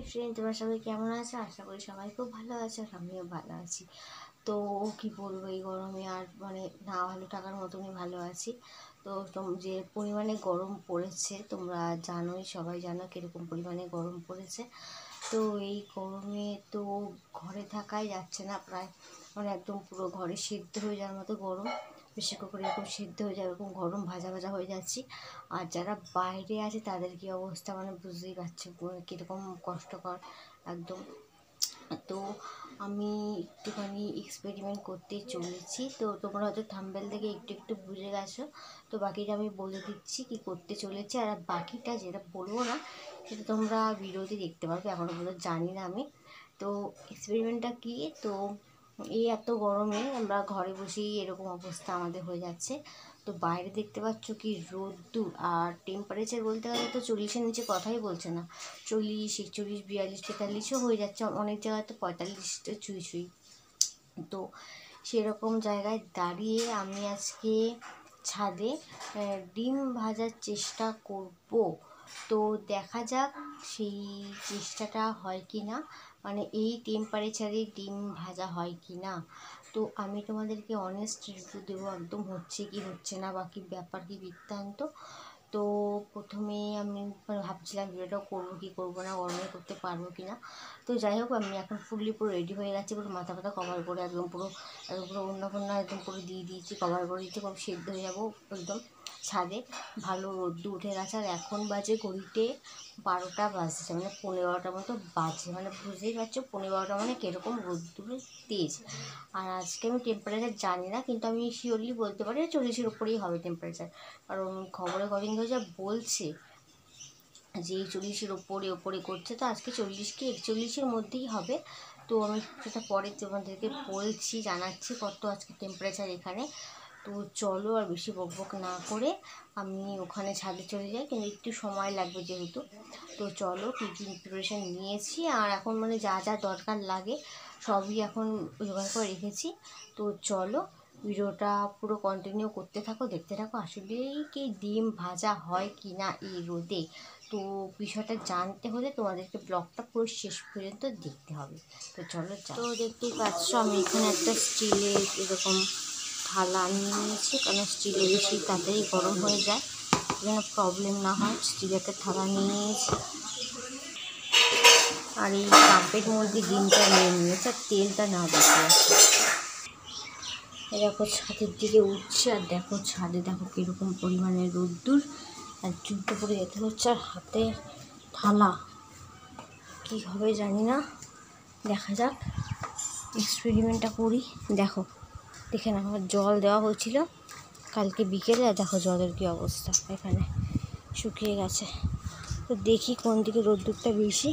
Friend, তোমরা সবাই কেমন আছো? আশা করি সবাই খুব ভালো আছো, আর আমিও ভালো আছি। তো কি বলবো, এই গরমে আর না ভালো টাকার মতনই ভালো আছি। তো যে পরিমাণে গরম পড়েছে তোমরা জানোই, সবাই জানো কীরকম পরিমাণে গরম পড়েছে। তো এই গরমে তো ঘরে থাকাই যাচ্ছে না, প্রায় একদম পুরো ঘরে সিদ্ধ হয়ে যাওয়ার মতো গরম। বেশি করে এরকম সিদ্ধ হয়ে যায়, এরকম গরম ভাজা ভাজা হয়ে যাচ্ছি। আর যারা বাইরে আছে তাদের কি অবস্থা বুঝতেই পারছো কীরকম কষ্টকর একদম। তো আমি একটুখানি এক্সপেরিমেন্ট করতে চলেছি, তো তোমরা হয়তো থাম্বনেল থেকে একটু একটু বুঝে গেছো। তো বাকিটা আমি বলে দিচ্ছি কি করতে চলেছি, আর বাকিটা যেটা বলবো না সেটা তোমরা ভিডিওতে দেখতে পারবে, এখনও পর্যন্ত জানি না আমি। তো এক্সপেরিমেন্টটা কী, তো এই এত গরমে আমরা ঘরে বসেই এরকম অবস্থা আমাদের হয়ে যাচ্ছে। তো বাইরে দেখতে পাচ্ছ কি রোদ্দুর, আর টেম্পারেচার বলতে গেলে তো 40-এর নিচে কথাই বলছে না। 40, 41, 42, 43ও হয়ে যাচ্ছে, অনেক জায়গায় তো 45টা ছুঁই ছুঁই। তো সেরকম জায়গায় দাঁড়িয়ে আমি আজকে ছাদে ডিম ভাজার চেষ্টা করব। তো দেখা যাক সেই চেষ্টাটা হয় কি না, এই টেম্পারেচারে ডিম ভাজা হয় কি না। তো আমি তোমাদেরকে অনেস্ট রিভিউ দেবো, একদম হচ্ছে কি হচ্ছে না বা কী ব্যাপার কী বৃত্তান্ত। তো প্রথমে আমি ভাবছিলাম ভিডিওটা করবো কি করবো না, গরমে করতে পারবো কি না। তো যাই হোক, আমি এখন ফুললি পুরো রেডি হয়ে গেছি, পুরো মাথা ফাথা কভার করে একদম পুরো ওড়না ফোড়না একদম পুরো দিয়ে দিয়েছি, কভার করে দিয়েছি, খুব সেদ্ধ হয়ে যাবো একদম। ছাদে ভালো রোদ্দুর উঠে গেছে, আর এখন বাজে ঘড়িতে 12টা বাজছে, 15:30 মতো বাজে, বুঝতেই পারছো 15:30 কীরকম রোদ্দুরের তেজ। আর আজকে আমি টেম্পারেচার জানি না, কিন্তু আমি শিওরলি বলতে পারি 40-এর উপরেই হবে টেম্পারেচার, কারণ খবরে কদিন ধরে যা বলছে যে 40-এর ওপরে করছে। তো আজকে 40 কি 41-এর মধ্যেই হবে। তো আমি সেটা পরে তোমাদেরকে বলছি, জানাচ্ছি কত আজকে টেম্পারেচার এখানে। তো চলো আর বেশি বকবক না করে আমি ওখানে ছাদে চলে যাই, কিন্তু একটু সময় লাগবে যেহেতু। তো চলো, কী কী প্রিপারেশান নিয়েছি আর এখন যা যা দরকার লাগে সবই এখন জোগাড় করে রেখেছি। তো চলো ভিডিওটা পুরো কন্টিনিউ করতে থাকো, দেখতে থাকো আসলেই কি ডিম ভাজা হয় কি না এই রোদে। তো বিষয়টা জানতে হলে তোমাদেরকে ব্লগটা পুরো শেষ পর্যন্ত দেখতে হবে। তো চলো। তো দেখতেই পাচ্ছ আমি এখানে একটা স্টিলের এরকম থালা নিয়েছি, কারণ স্টিলে বেশি তাড়াতাড়ি গরম হয়ে যায়, যেন প্রবলেম না হয়। স্টিলের একটা থালা নিয়েছি, আর এই কাপের মধ্যে ডিমটা নিয়ে নিয়েছে, আর তেলটা না দেখে দেখো ছাদের দিকে উঠছে, আর দেখো ছাদে দেখো কীরকম পরিমাণে রোদ্দুর, আর জুতো পরে যেতে হচ্ছে, আর হাতে থালা। কী হবে জানি না, দেখা যাক, এক্সপেরিমেন্টটা করি। দেখো দেখে না, আমার জল দেওয়া হয়েছিল কালকে বিকেলে, আর দেখো জলের কী অবস্থা, এখানে শুকিয়ে গেছে। তো দেখি কোন দিকে রোদ্দুরটা বেশি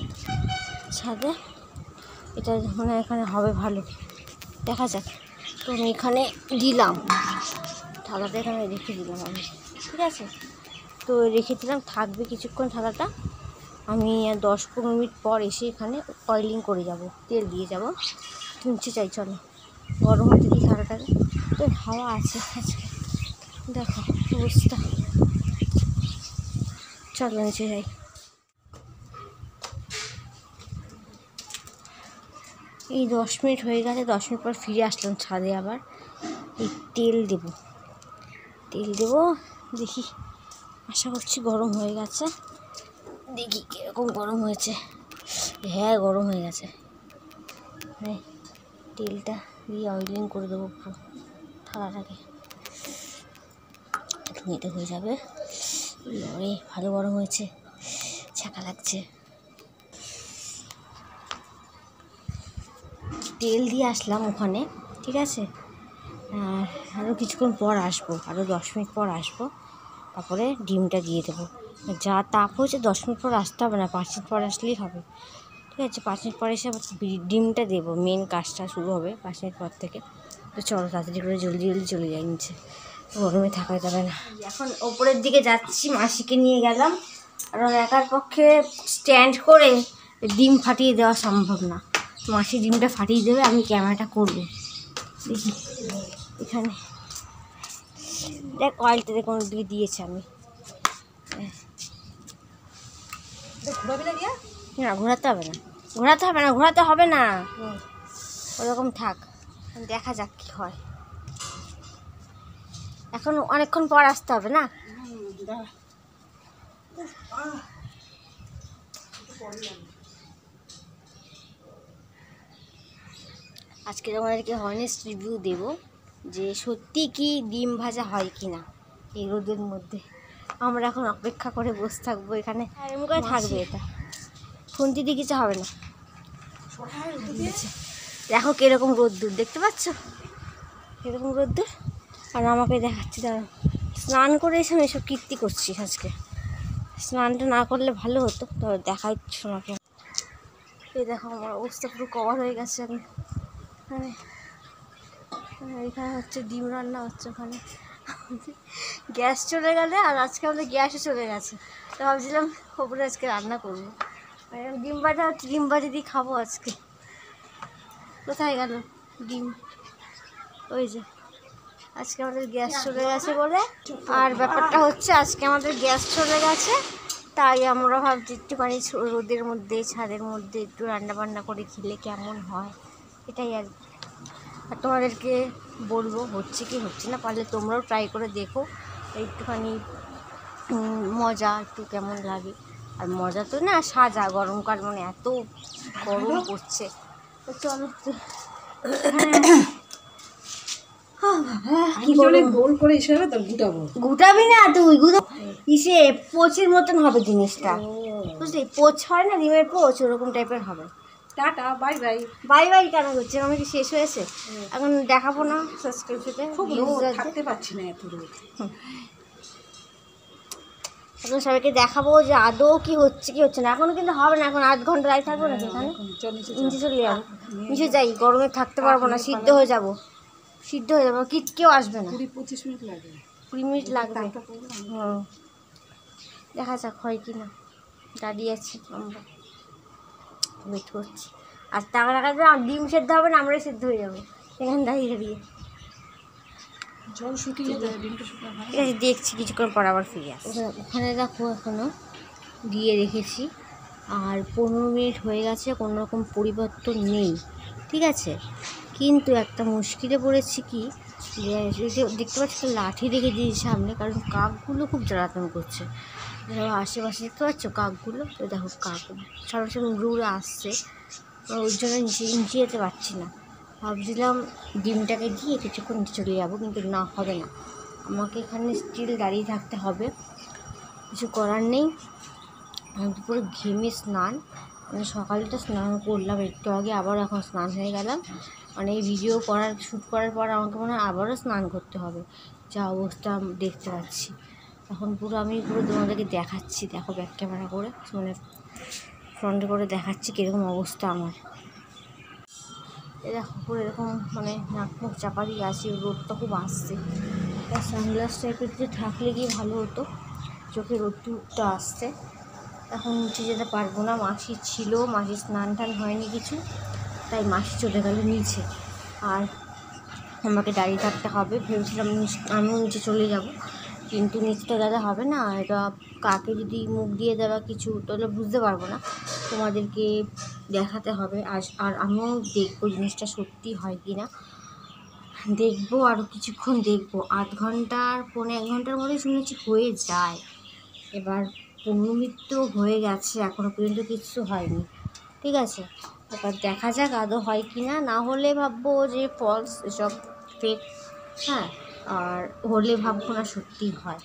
ছাদে, এটা এখানে হবে ভালো, দেখা যাক। তো আমি এখানে দিলাম থালাটা, এখানে রেখে দিলাম আমি, ঠিক আছে। তো রেখে দিলাম, থাকবে কিছুক্ষণ থালাটা। আমি 10-15 মিনিট পর এসে এখানে অয়েলিং করে যাব, তেল দিয়ে যাব। তুলছে চাই, চলো গরম হতে দিই থালাটাকে। তো হাওয়া আছে আজকে, দেখো অবস্থা। চলো নিচে যাই। এই 10 মিনিট হয়ে গেছে, 10 মিনিট পর ফিরে আসলাম ছাদে। আবার এই তেল দেব, দেখি, আশা করছি গরম হয়ে গেছে, দেখি কীরকম গরম হয়েছে। হ্যাঁ, গরম হয়ে গেছে। তেলটা দিয়ে অয়েলিং করে দেবো পুরো থালাটাকে, ধুঁয়েতে হয়ে যাবে। লড়ে ভালো গরম হয়েছে, ছাকা লাগছে। তেল দিয়ে আসলাম ওখানে, ঠিক আছে। আর আরও কিছুক্ষণ পর আসবো, আরও 10 মিনিট পর আসবো, তারপরে ডিমটা দিয়ে দেবো। যা তাপ হয়েছে 10 মিনিট পর আসতে হবে না, 5 মিনিট পর আসলেই হবে, ঠিক আছে। 5 মিনিট পরে এসে আবার ডিমটা দেবো, মেন কাজটা শুরু হবে 5 মিনিট পর থেকে। তো চলো তাড়াতাড়ি করে জলদি চলে যাই নিচে, গরমে থাকা যাবে না। এখন ওপরের দিকে যাচ্ছি, মাসিকে নিয়ে গেলাম, কারণ একার পক্ষে স্ট্যান্ড করে ডিম ফাটিয়ে দেওয়া সম্ভব না। মাসি ডিমটা ফাটিয়ে দেবে, আমি ক্যামেরাটা করবো। দেখি এখানে দেখ, অয়েলটা দেখ কোন দিকে দিয়েছে, আমি না ঘোরাতে হবে না, ঘোরাতে হবে না, ঘোরাতে হবে না, ওরকম থাক, দেখা যাক কী হয়। এখন অনেকক্ষণ পর আসতে হবে না? আজকে তোমাদেরকে হনেস্ট রিভিউ দেব যে সত্যি কি ডিম ভাজা হয় কি না এই রোদের মধ্যে। আমরা এখন অপেক্ষা করে বসে থাকবো এখানে, এমন থাকবে এটা, খুন্তি দিয়ে কিছু হবে না। দেখো কীরকম রোদ্দুর, দেখতে পাচ্ছ কীরকম রোদ্দুর। আর আমাকে দেখাচ্ছি, দাঁড়াও, স্নান করে এসে আমি এসব কীর্তি করছি আজকে। স্নানটা না করলে ভালো হতো, তো দেখাচ্ছি আমাকে। এই দেখো আমার অবস্থা পুরো কভার হয়ে গেছে। আমি মানে এখানে হচ্ছে ডিম রান্না হচ্ছে, ওখানে গ্যাস চলে গেলে, আর আজকে আমাদের গ্যাসও চলে গেছে, তো ভাবছিলাম ওপরে আজকে রান্না করবো। ডিম ভাজা হচ্ছে, ডিম ভাজি দিয়ে খাবো আজকে। কোথায় গেল ডিম? ওই যে আজকে আমাদের গ্যাস চলে গেছে বলে, আর ব্যাপারটা হচ্ছে আজকে আমাদের গ্যাস চলে গেছে, তাই আমরা ভাবছি একটুখানি রোদের মধ্যে ছাদের মধ্যে একটু রান্না বান্না করে খেলে কেমন হয়, এটাই আর কি। আর তোমাদেরকে বলবো হচ্ছে কি হচ্ছে না, পারলে তোমরাও ট্রাই করে দেখো, একটুখানি মজা একটু কেমন লাগে। আর মজা তো না, সাজা, গরমকাল মানে এত গরম পড়ছে, তো চলো গুটাবি না তুই, ইসে পোচের মতন হবে জিনিসটা, বুঝলি? পোচ হয় না ডিমের পোচ, ওরকম টাইপের হবে। Tata, bye bye. Bye bye কেন হচ্ছে? আমার কি শেষ হয়েছে? এখন দেখাবো না সাবস্ক্রিপশনে, থাকতে পারছি না এত রোদ। এখন সবাইকে দেখাবো যে আদৌ কি হচ্ছে কি হচ্ছে না। এখনো কিন্তু হবে না, এখন 8 ঘন্টা দাঁড়িয়ে থাকবো নাকি এখানে? নিচে চলে যাবো, নিচে যাই, গরমে থাকতে পারবো না, সিদ্ধ হয়ে যাবো, সিদ্ধ হয়ে যাবো, কেউ আসবে না। 20-25 মিনিট লাগে, 20 মিনিট লাগবে। দেখা যাক হয় কি না, দাঁড়িয়ে আছি আমরা, ওয়েট করছি। আর টাকা ডিম সেদ্ধ হবে না, আমরাই সেদ্ধ হয়ে যাবো এখানে দাঁড়িয়ে দাঁড়িয়ে। জল শুকিয়ে যায়, ডিমটা শুকায় ঠিক আছে, দেখছি কিছুক্ষণ পর আবার ফিরে আসি। ওখানে দেখো এখনও দিয়ে রেখেছি, আর 15 মিনিট হয়ে গেছে, কোনো রকম পরিবর্তন নেই, ঠিক আছে। কিন্তু একটা মুশকিলে পড়েছি কি, যে দেখতে পাচ্ছি লাঠি রেখে দিয়েছি সামনে, কারণ কাকগুলো খুব জ্বালাতন করছে। আশেপাশে দেখতে পাচ্ছ কাকগুলো, তো দেখো কাক সরাসরি উড়ে উড়ে আসছে, ওর জন্য নিচে যেতে পারছি না। ভাবছিলাম ডিমটাকে দিয়ে কিছুক্ষণ নিচে চলে যাবো, কিন্তু না, হবে না, আমাকে এখানে স্টিল দাঁড়িয়ে থাকতে হবে, কিছু করার নেই। আমি পুরো ঘেমে স্নান, মানে সকালে তো স্নান করলাম একটু আগে, আবার এখন স্নান হয়ে গেলাম, মানে এই ভিডিও শ্যুট করার পর আমাকে মনে হয় আবারও স্নান করতে হবে, যা অবস্থা দেখতে পাচ্ছি। এখন আমি তোমাদেরকে দেখাচ্ছি, দেখো ব্যাক ক্যামেরা করে, মানে ফ্রন্টে করে দেখাচ্ছি কীরকম অবস্থা আমার। দেখো পুরো এরকম মানে নাক মুখ চাপা দিয়ে আসি, রোদটা খুব আসছে, তার সানগ্লাস টাইপের কিছু থাকলে গিয়ে ভালো হতো, চোখে রোদটা আসছে। এখন নিচে যেতে পারবো না, মাসি ছিল, মাসির স্নান টান হয়নি কিছু, তাই মাসি চলে গেল নিচে, আর আমাকে দাঁড়িয়ে থাকতে হবে। ভেবেছিলাম আমিও নিচে চলে যাব, কিন্তু নিচটা দাদা হবে না, এটা কাকে যদি মুখ দিয়ে দেওয়া কিছু, তাহলে বুঝতে পারবো না, তোমাদেরকে দেখাতে হবে। আর আমিও দেখবো জিনিসটা সত্যি হয় কি না, দেখবো, আরও কিছুক্ষণ দেখবো, 8 ঘন্টার 1.5 ঘন্টার মধ্যে শুনেছি হয়ে যায়। এবার 15 মিনিট তো হয়ে গেছে, এখনও পর্যন্ত কিছু হয়নি, ঠিক আছে। এবার দেখা যাক আদৌ হয় কি না, না হলে ভাববো যে ফলস, এসব ফেক, হ্যাঁ, আর হলে ভাববো না সত্যি হয়,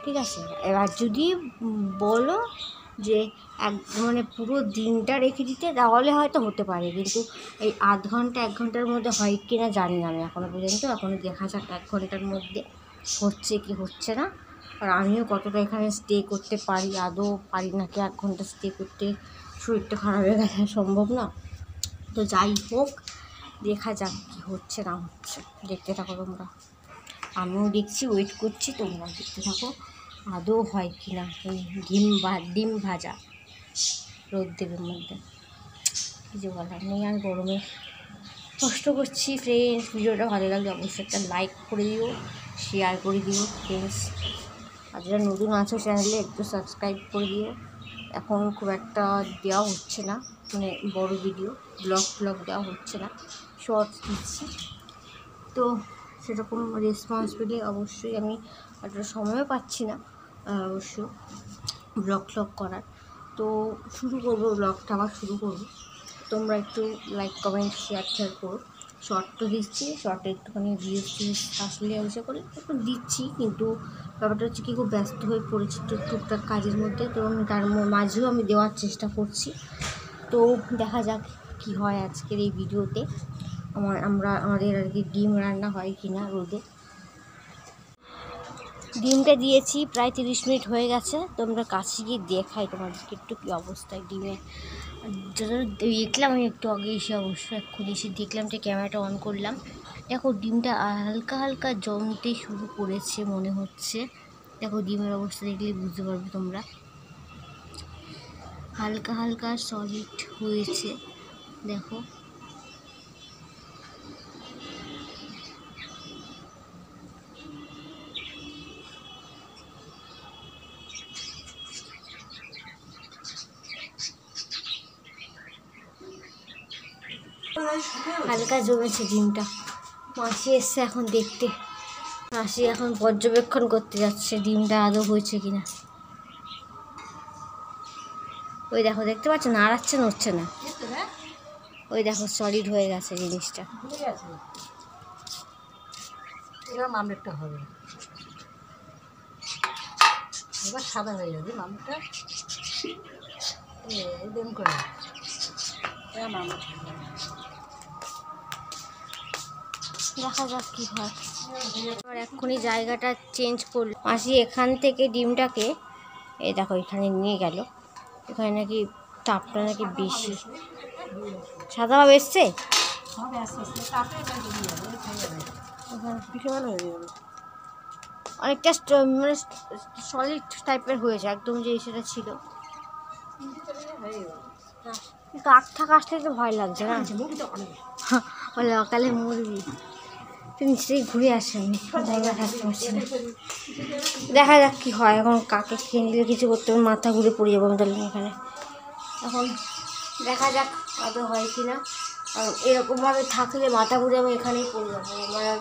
ঠিক আছে। এবার যদি বলো যে মানে পুরো দিনটা রেখে দিতে, তাহলে হয়তো হতে পারে, কিন্তু এই 8 ঘন্টা 1 ঘন্টার মধ্যে হয় কি না জানি না আমি এখনও পর্যন্ত। এখনও দেখা যাক 1 ঘন্টার মধ্যে হচ্ছে কি হচ্ছে না, আর আমিও কতটা এখানে স্টে করতে পারি, আদৌ পারি নাকি 1 ঘন্টা স্টে করতে, শরীরটা খারাপ হয়ে গেলে সম্ভব না। তো যাই হোক, দেখা যাক কী হচ্ছে না হচ্ছে, দেখতে থাকো তোমরা, আমিও দেখছি, ওয়েট করছি, তোমরা দেখতে থাকো আদৌ হয় কি না এই ডিম ভাজা রোদ্রের মধ্যে। কিছু বলার নেই, আর গরমে কষ্ট করছি। ফ্রেন্ডস, ভিডিওটা ভালো লাগলে অবশ্যই একটা লাইক করে দিও, শেয়ার করে দিও ফ্রেন্ডস, আর যারা নতুন আছো চ্যানেলে একটু সাবস্ক্রাইব করে দিও, এখন খুব একটা দেওয়া হচ্ছে না, মানে বড় ভিডিও ব্লগ দেওয়া হচ্ছে না, শর্টস দিচ্ছি। তো সেরকম রেসপন্স পেলে অবশ্যই, আমি একটা সময়ও পাচ্ছি না অবশ্য ব্লগ করার। তো শুরু করবো, ব্লগটা আবার শুরু করবো। তোমরা একটু লাইক কমেন্ট শেয়ার করো। শর্ট তো দিচ্ছি, শর্টে একটুখানি ভিউজ আসলে অবশ্য করে একটু দিচ্ছি, কিন্তু ব্যাপারটা হচ্ছে কি খুব ব্যস্ত হয়ে পড়েছি তো টুকটাক কাজের মধ্যে, তো আমি তার মাঝেও আমি দেওয়ার চেষ্টা করছি। তো দেখা যাক কি হয় আজকের এই ভিডিওতে। আমাদের আর কি ডিম রান্না হয় কি না রোদে। ডিমটা দিয়েছি প্রায় 30 মিনিট হয়ে গেছে। তোমরা কাছে গিয়ে দেখাই তোমাদেরকে একটু কী অবস্থায় ডিমের। যতটা দেখলাম আমি একটু আগে এসে, অবশ্য এক্ষুনি এসে দেখলাম, যে ক্যামেরাটা অন করলাম, দেখো ডিমটা হালকা হালকা জমতে শুরু করেছে মনে হচ্ছে। দেখো ডিমের অবস্থা দেখলে বুঝতে পারবে তোমরা, হালকা হালকা সলিড হয়েছে দেখো। হালকা জমেছে ডিমটা। মাসি এসছে এখন দেখতে, মাসি এখন পর্যবেক্ষণ করতে যাচ্ছে ডিমটা আদৌ হয়েছে কিনা। ওই দেখো, দেখতে পাচ্ছ নাড়াচ্ছে, নড়ছে না, ওই দেখো সলিড হয়ে গেছে জিনিসটা। এবার মামলেটটা হবে, এবার সাদা হয়ে যাবে মামলেটটা, এরকম করে এবার মামলেট হবে। দেখা যাক কি হয়। এবার এক্ষুনি জায়গাটা চেঞ্জ করলো মাসি, এখান থেকে ডিমটাকে এই দেখো এখানে নিয়ে গেল। এখানে নাকি তাপটা নাকি বেশি, সাদা ভাব এসছে, অনেকটা মানে সলিড টাইপের হয়েছে একদম, যে সেটা ছিল। কাক থাক আসলে তো ভয় লাগছে না, বলে অকালে মরবি। তুই নিশ্চয়ই ঘুরে আসে, আমি জায়গা থাকতে পারছি না। দেখা যাক কি হয়। এখন কাকে খেয়ে নিলে কিছু করতে হবে, মাথা ঘুরে পড়ে যাবো আমি তাহলে এখানে। এখন দেখা যাক আদৌ হয় কি না। আর এরকমভাবে থাকলে মাথা ঘুরে আমি এখানেই পড়ে যাবো, আমার আর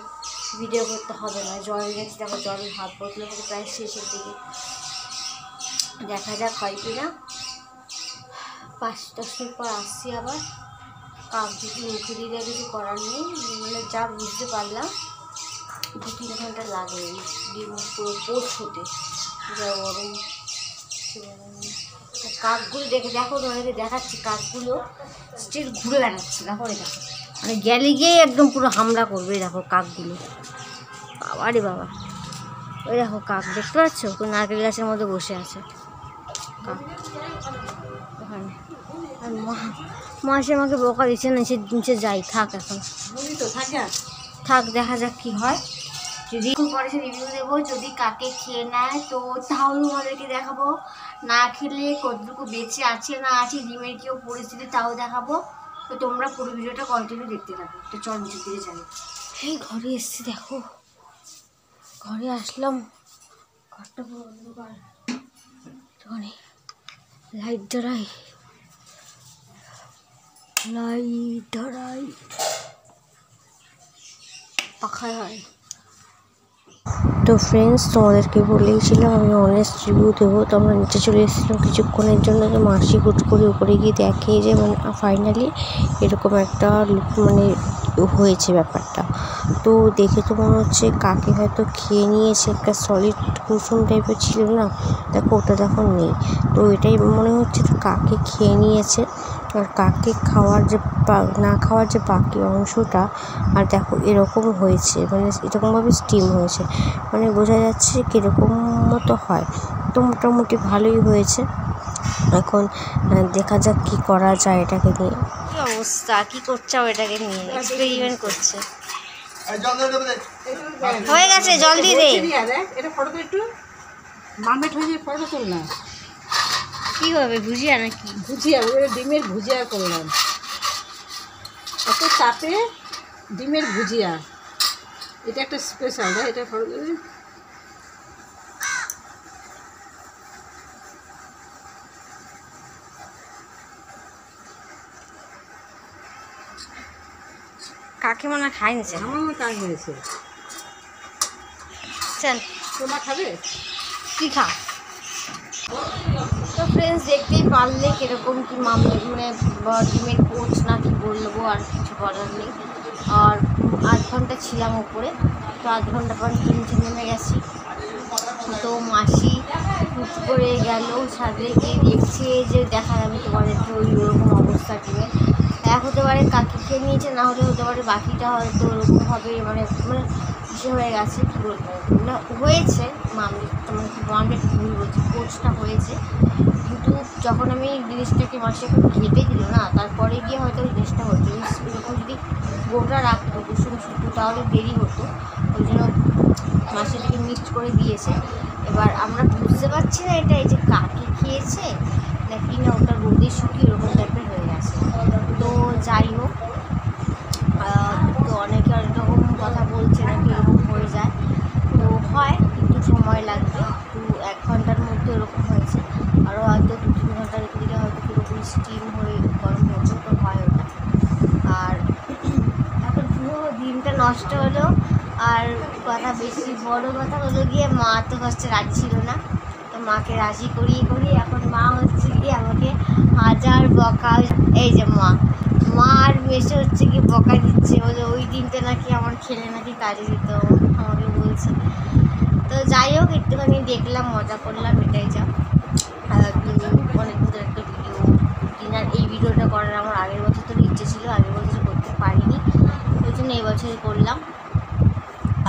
ভিডিও করতে হবে না। জল গেছে দেখো, জলের হাত বোতলে করে প্রায় শেষের দিকে। দেখা যাক হয় কি না। 5-10 মিনিট পর আসছি আবার। কাক যদি মুখে দিয়ে দেয় কিছু করার নেই, মানে যা বুঝতে পারলাম 2-3 ঘন্টা লাগে এই ডিম পুরো পোষ হতে, যা গরম। কাকগুলো দেখো তোমাদেরকে দেখাচ্ছি, কাকগুলো স্টিল ঘুরে বেড়াচ্ছে দেখো, এটা মানে গেলে গিয়ে একদম পুরো হামলা করবে। দেখো কাকগুলো, বাবা রে বাবা, ওই দেখো কাক দেখতে পাচ্ছ, ওই নারকেল গাছের মধ্যে বসে আছে কাক ওখানে। আর মাসে আমাকে বকা দিচ্ছে না, নিচে যাই, থাক এখন থাক, দেখা যাক কি হয়। যদি পরে সে রিভিউ দেবো, যদি কাকে খেয়ে নেয় তো তাহলে আমাদেরকে দেখাবো, না খেলে কতটুকু বেঁচে আছে না আছে, ডিমের কেউ পরিস্থিতি তাও দেখাবো। তো তোমরা পুরো ভিডিওটা কন্টিনিউ দেখতে থাকো। তো চল নিচের দিকে যাই। এই ঘরে এসছি দেখো, ঘরে আসলাম, ঘরটা পুরো অন্ধকার, লাইট ধরাই পাখায় হয়। তো ফ্রেন্ডস, তোমাদেরকে বলেইছিলাম আমি অনেস্ট রিভিউ দেবো, তো আমরা নিচে চলে এসেছিলাম কিছুক্ষণের জন্য। তো মাসি হুট করে উপরে গিয়ে দেখে যে মানে ফাইনালি এরকম একটা মানে হয়েছে ব্যাপারটা। তো দেখে তো মনে হচ্ছে কাকে হয়তো খেয়ে নিয়েছে, একটা সলিড কুসুম টাইপের ছিল না, দেখো ওটা দেখো নেই। তো এটাই মনে হচ্ছে কাকে খেয়ে নিয়েছে। আর কাকে খাওয়ার যে না খাওয়ার যে বাকি অংশটা, আর দেখো এরকম হয়েছে, মানে এরকমভাবে স্টিম হয়েছে, মানে বোঝা যাচ্ছে কীরকম মতো হয়। তো মোটামুটি ভালোই হয়েছে। এখন দেখা যাক কি করা যায় এটাকে নিয়ে। কি অবস্থা, কি করছে এটাকে নিয়ে? এক্সপেরিমেন্ট করছে। হয়ে গেছে, জল দিয়ে দে। এটা ফটো একটু মামলেট হয়ে যায়, ফটো তোল না। কি হবে, ভুজিয়া নাকি? ভুজিয়া, ওই ডিমের ভুজিয়া করলাম, এত তাপে ডিমের ভুজিয়া, এটা একটা স্পেশাল। এটা ফটো তোল। কাকে মনে হয় খাই নিছে, আমার মনে কাজ হয়েছে। চল তোমরা খাবে? কি খা। তো ফ্রেন্ডস দেখতেই পারলে কীরকম কী মামলা, মানে ডিমের কোচ না কি বলবো, আর কিছু করার নেই। আর 8 ঘন্টা ছিলাম উপরে, তো 8 ঘন্টা পর নিচে নেমে গেছি। তো মাসি হুট করে গেল সাথে গিয়ে দেখছে যে দেখা যাবে তোমাদেরকে ওরকম অবস্থা ডিমের। এক হতে পারে কাকি খেয়ে নিয়েছে, না হলে হতে পারে বাকিটা হয়তো ওরকম হবে, মানে ইসে হয়ে গেছে, কী বলবো, না হয়েছে মামলেট ভুল বলছি, কোচটা হয়েছে। কিন্তু যখন আমি জিনিসটাকে মাসে এখন ঘেটে দিল না, তারপরে গিয়ে হয়তো ওই জিনিসটা হতো। এরকম যদি গোটা রাখতো কুসুম শুধু তাহলে দেরি হতো, ওই জন্য মাসি থেকে মিক্সড করে দিয়েছে। এবার আমরা বুঝতে পারছি না এটা এই যে কাকে খেয়েছে নাকি না ওটা রোদে শুকিয়ে ওরকম টাইপের হয়ে গেছে। তো যাই হোক, তো অনেকে অনেক রকম কথা বলছে নাকি এরকম হয়ে যায়, তো হয় কিন্তু সময় লাগবে। 1 ঘন্টার মধ্যে এরকম হয়েছে, আরও হয়তো 2-3 ঘন্টা রেখে দিলে হয়তো পুরোপুরি স্টিম হয়ে গরম হতো, তো হয় ওটা। আর এখন পুরো দিনটা নষ্ট হলো। আর কথা বেশি বড় কথা হলো গিয়ে মা তো ফার্স্টে রাজি ছিল না, তো মাকে রাজি করিয়ে এখন মা হচ্ছে গিয়ে আমাকে হাজার বকা। এই যে মা আর মেসে হচ্ছে কি বকা দিচ্ছে, বলে ওই দিনটা নাকি আমার খেলে নাকি কাজে দিত, আমাকে বলছে। তো যাই হোক, একটুখানি দেখলাম, মজা করলাম, এটাই যা। অনেক দিন একটা ভিডিও ডিনার, এই ভিডিওটা করার আমার আগের বছর তো ইচ্ছে ছিল, আগের বছর করতে পারিনি, ওই জন্য এই বছরই করলাম।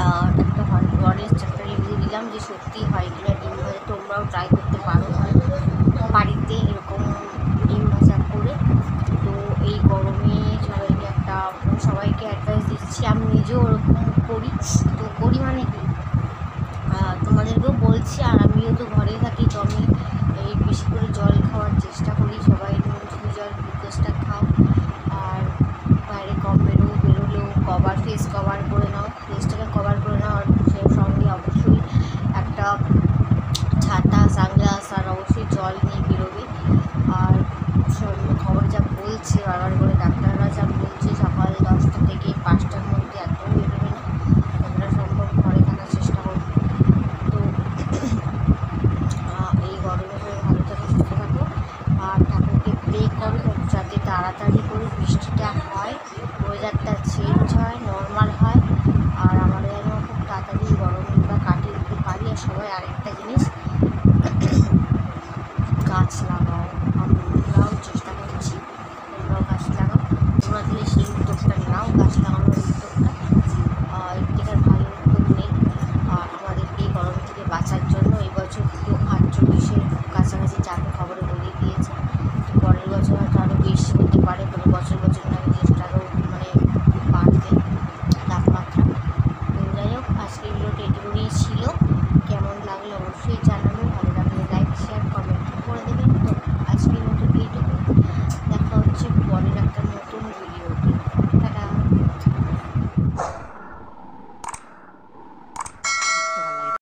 আর একটা অনেস্ট একটা রিভিউ দিলাম যে সত্যি হয় কিনা ডিম ভাজা, তোমরাও ট্রাই করতে পারো বাড়িতে এরকম ডিম ভাজা করে। তো এই গরমে সবাইকে অ্যাডভাইস দিচ্ছি, আমি নিজেও ওরকম করি, তো করি মানে কি তোমাদেরকেও বলছি। আর আমিও তো ঘরেই থাকি, তো আমি এই বেশি করে জল খাওয়ার চেষ্টা করি। সবাই নুন জল গ্লুকোজটা খাও, আর বাইরে কম বেরোলেও ফেস কভার করে নাও, ফেসটাকে কভার করে নাও। আর সঙ্গে অবশ্যই একটা ছাতা, সানগ্লাস, আর অবশ্যই জল নিয়ে বেরোবে। আর খবর যা বলছে বারবার করে ডাক্তাররা যা বলছে, সকাল 10টা থেকে 5টার মধ্যে একদম বেরোবে না, যতটা সম্ভব ঘরে থাকার চেষ্টা করবে। তো এই গরমে ভালো থাকো, সুস্থ থাকো, আর ঠাকুরকে প্রে করো যাতে তাড়াতাড়ি করে বৃষ্টিটা হয়, ওয়েদারটা চেঞ্জ হয়, নর্মাল হয়, আর আমরা যেন খুব তাড়াতাড়ি গরমটা কাটিয়ে দিতে পারি। আর সবাই আরেকটা জিনিস, গাছ লাগাও, আমরাও চেষ্টা করছি, তোমরাও গাছ লাগাও। তোমরা দিলে সেই উদ্যোগটা নাও, গাছ লাগানোর উদ্যোগটা, এর থেকে আর ভালো উদ্যোগ নেই। আর আমাদেরকে এই গরম থেকে বাঁচার জন্য এই বছর তো 48-এর কাছাকাছি যাকে খবরে বলে দিয়েছে, পরের বছর হয়তো আরও বেশি হতে পারে, বছর না